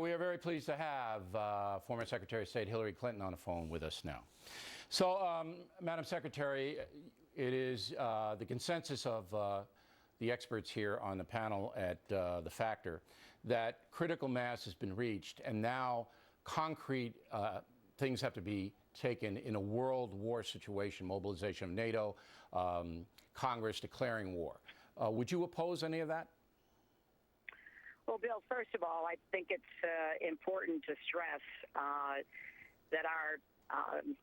we are very pleased to have former Secretary of State Hillary Clinton on the phone with us now. So, Madam Secretary, it is the consensus of the experts here on the panel at the Factor that critical mass has been reached, and now concrete things have to be taken in a world war situation, mobilization of NATO, Congress declaring war. Would you oppose any of that? Well, Bill, first of all, I think it's important to stress that our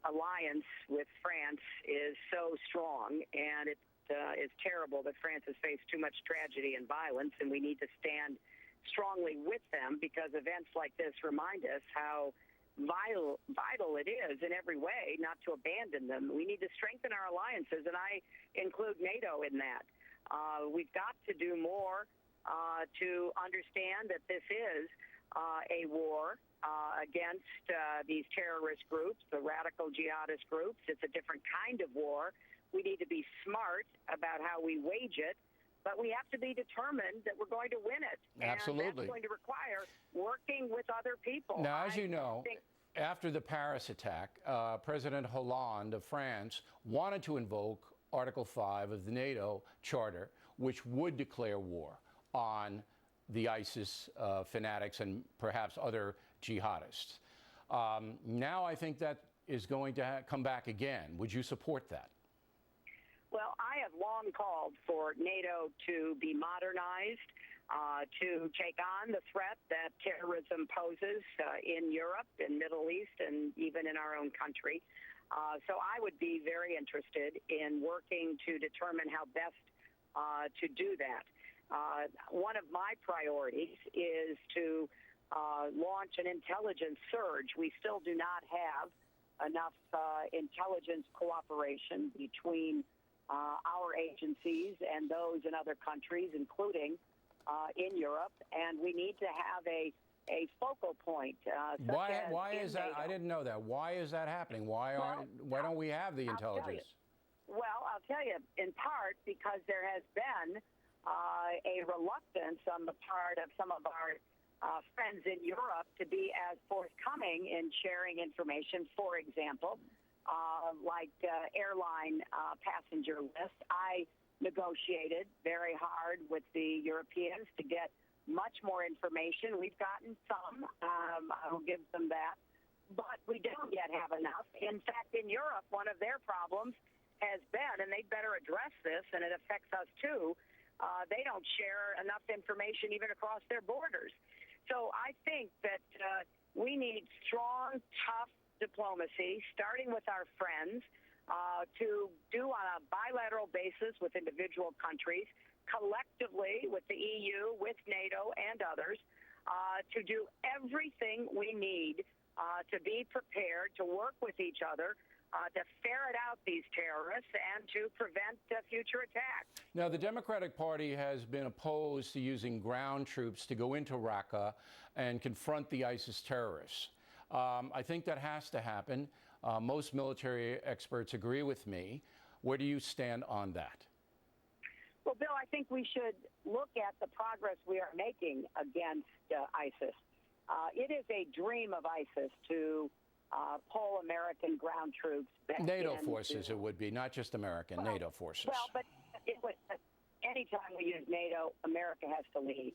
alliance with France is so strong, and it is terrible that France has faced too much tragedy and violence, and we need to stand strongly with them because events like this remind us how vital it is in every way not to abandon them. We need to strengthen our alliances, and I include NATO in that. We've got to do more to understand that this is a war against these terrorist groups, the radical jihadist groups. It's a different kind of war. We need to be smart about how we wage it, but we have to be determined that we're going to win it. Absolutely. And that's going to require working with other people. Now, as you know, after the Paris attack, President Hollande of France wanted to invoke Article 5 of the NATO Charter, which would declare war on the ISIS fanatics and perhaps other jihadists. Now I think that is going to come back again. Would you support that? Well, I have long called for NATO to be modernized, to take on the threat that terrorism poses in Europe, in Middle East, and even in our own country. So I would be very interested in working to determine how best to do that. One of my priorities is to launch an intelligence surge. We still do not have enough intelligence cooperation between our agencies and those in other countries, including in Europe, and we need to have a focal point. Why is that? NATO. I didn't know that. Why is that happening? Why don't we have the intelligence? Well, I'll tell you, in part because there has been a reluctance on the part of some of our friends in Europe to be as forthcoming in sharing information. For example, like airline passenger lists. I negotiated very hard with the Europeans to get much more information. We've gotten some. I will give them that. But we don't yet have enough. In fact, in Europe, one of their problems has been, and they'd better address this, and it affects us too, they don't share enough information even across their borders. So I think that we need strong, tough diplomacy, starting with our friends, to do on a bilateral basis with individual countries, collectively with the EU, with NATO and others, to do everything we need to be prepared to work with each other to ferret out these terrorists and to prevent future attacks. Now, the Democratic Party has been opposed to using ground troops to go into Raqqa and confront the ISIS terrorists. I think that has to happen. Most military experts agree with me. Where do you stand on that? Well, Bill, I think we should look at the progress we are making against ISIS. It is a dream of ISIS to pull American ground troops back NATO forces, it would be, not just American, NATO forces. Well, but anytime we use NATO, America has to lead.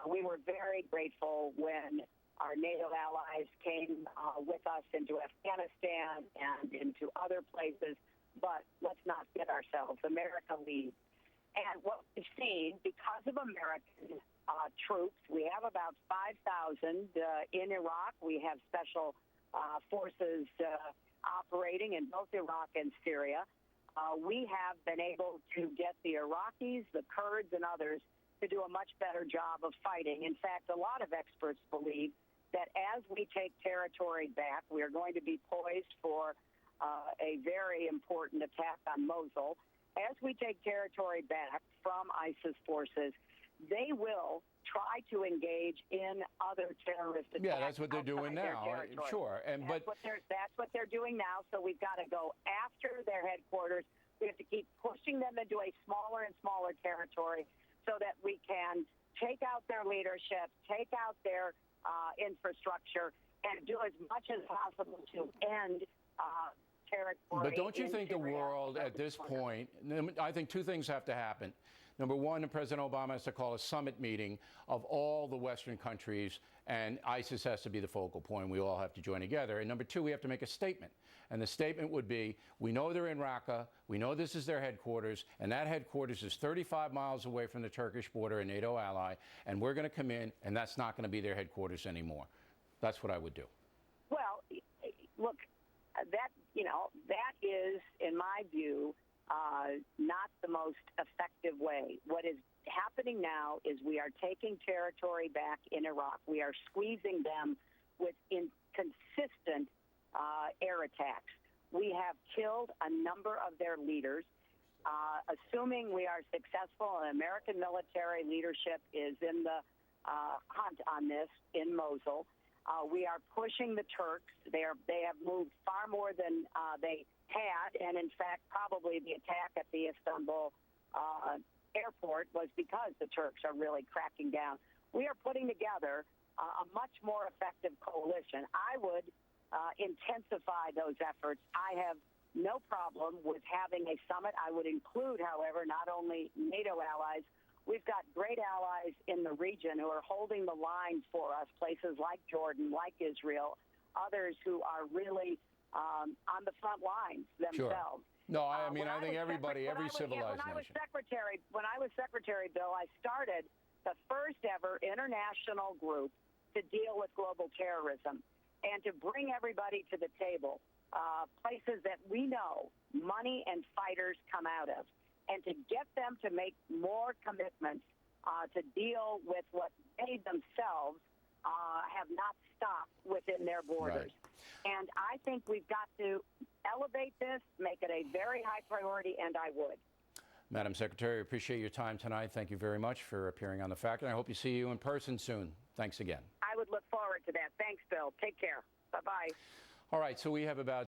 We were very grateful when our NATO allies came with us into Afghanistan and into other places, but let's not kid ourselves. America leads. And what we've seen, because of American troops, we have about 5,000 in Iraq. We have special forces operating in both Iraq and Syria. We have been able to get the Iraqis, the Kurds, and others to do a much better job of fighting. In fact, a lot of experts believe that as we take territory back, we are going to be poised for a very important attack on Mosul. As we take territory back from ISIS forces, they will try to engage in other terrorist attacks. Yeah, that's what they're doing now. Sure, that's what they're doing now. So we've got to go after their headquarters. We have to keep pushing them into a smaller and smaller territory so that we can take out their leadership, take out their infrastructure and do as much as possible to end territory. But don't you think the Syria. world at this point, I think two things have to happen. Number one, President Obama has to call a summit meeting of all the Western countries, and ISIS has to be the focal point. We all have to join together. And number two, we have to make a statement. And the statement would be, we know they're in Raqqa, we know this is their headquarters, and that headquarters is 35 miles away from the Turkish border, a NATO ally, and we're going to come in, and that's not going to be their headquarters anymore. That's what I would do. Well, look, that is, in my view, not the most effective way. What is happening now is we are taking territory back in Iraq. We are squeezing them with inconsistent air attacks. We have killed a number of their leaders. Assuming we are successful, and American military leadership is in the hunt on this in Mosul. We are pushing the Turks. They have moved far more than they had, and in fact, probably the attack at the Istanbul airport was because the Turks are really cracking down. We are putting together a much more effective coalition. I would intensify those efforts. I have no problem with having a summit. I would include, however, not only NATO allies. We've got great allies in the region who are holding the line for us, places like Jordan, like Israel, others who are really on the front lines themselves. Sure. No, I mean, I think everybody, every civilized nation. When I was secretary, Bill, I started the first ever international group to deal with global terrorism and to bring everybody to the table, places that we know money and fighters come out of, and to get them to make more commitments to deal with what they themselves have not stopped within their borders. Right. And I think we've got to elevate this, make it a very high priority, and I would. Madam Secretary, I appreciate your time tonight. Thank you very much for appearing on The Fact, and I hope you see you in person soon. Thanks again. I would look forward to that. Thanks, Bill. Take care. Bye-bye. All right, so we have about